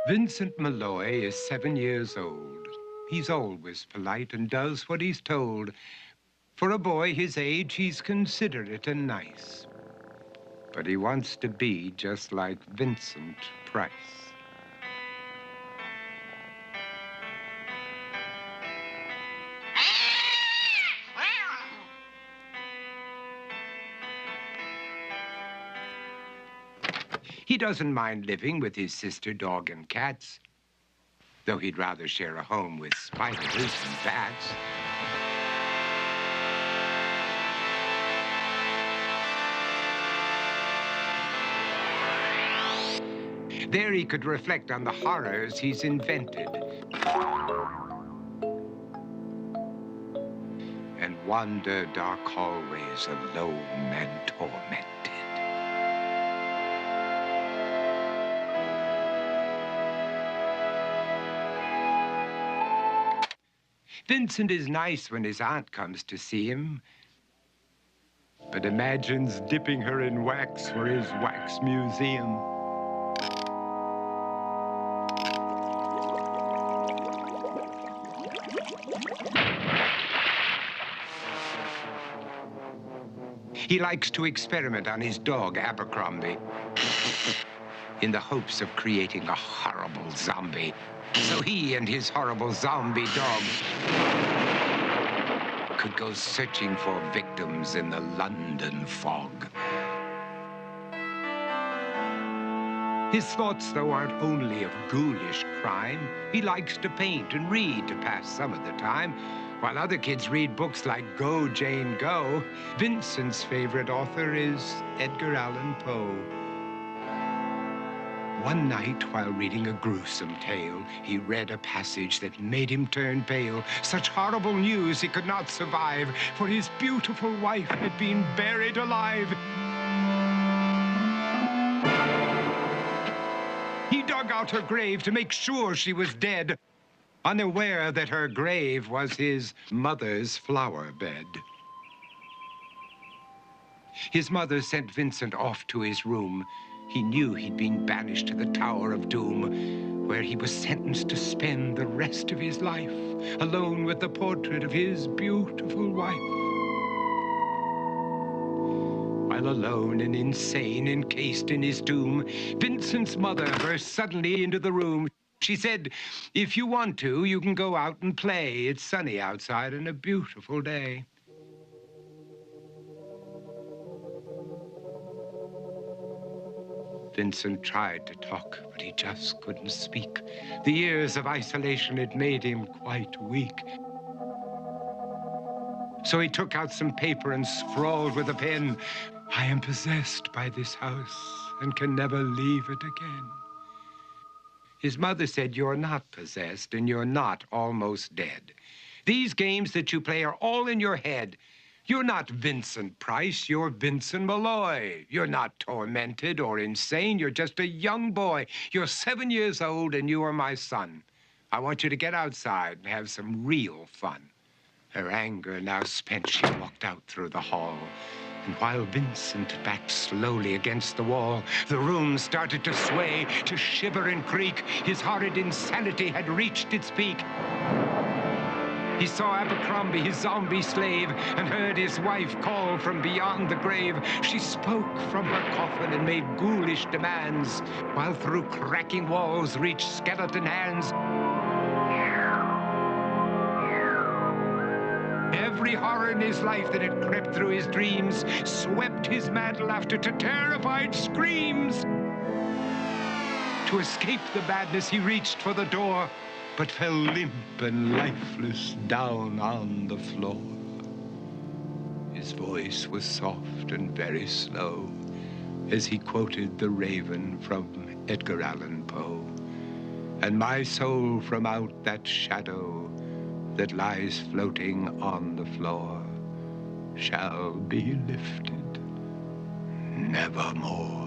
Vincent Malloy is 7 years old. He's always polite and does what he's told. For a boy his age, he's considerate and nice. But he wants to be just like Vincent Price. He doesn't mind living with his sister, dog, and cats, though he'd rather share a home with spiders and bats. There he could reflect on the horrors he's invented and wander dark hallways alone and tormented. Vincent is nice when his aunt comes to see him, but imagines dipping her in wax for his wax museum. He likes to experiment on his dog, Abercrombie, in the hopes of creating a horrible zombie. So he and his horrible zombie dog could go searching for victims in the London fog. His thoughts, though, aren't only of ghoulish crime. He likes to paint and read to pass some of the time. While other kids read books like Go, Jane, Go, Vincent's favorite author is Edgar Allan Poe. One night, while reading a gruesome tale, he read a passage that made him turn pale. Such horrible news he could not survive, for his beautiful wife had been buried alive. He dug out her grave to make sure she was dead, unaware that her grave was his mother's flower bed. His mother sent Vincent off to his room. He knew he'd been banished to the Tower of Doom, where he was sentenced to spend the rest of his life alone with the portrait of his beautiful wife. While alone and insane, encased in his tomb, Vincent's mother burst suddenly into the room. She said, "If you want to, you can go out and play. It's sunny outside and a beautiful day." Vincent tried to talk, but he just couldn't speak. The years of isolation had made him quite weak. So he took out some paper and scrawled with a pen, "I am possessed by this house and can never leave it again." His mother said, "You're not possessed and you're not almost dead. These games that you play are all in your head. You're not Vincent Price, you're Vincent Malloy. You're not tormented or insane, you're just a young boy. You're 7 years old and you are my son. I want you to get outside and have some real fun." Her anger now spent, she walked out through the hall. And while Vincent backed slowly against the wall, the room started to sway, to shiver and creak. His horrid insanity had reached its peak. He saw Abercrombie, his zombie slave, and heard his wife call from beyond the grave. She spoke from her coffin and made ghoulish demands, while through cracking walls reached skeleton hands. Every horror in his life that had crept through his dreams swept his mad laughter to terrified screams. To escape the madness, he reached for the door, but fell limp and lifeless down on the floor. His voice was soft and very slow as he quoted The Raven from Edgar Allan Poe. "And my soul from out that shadow that lies floating on the floor shall be lifted nevermore."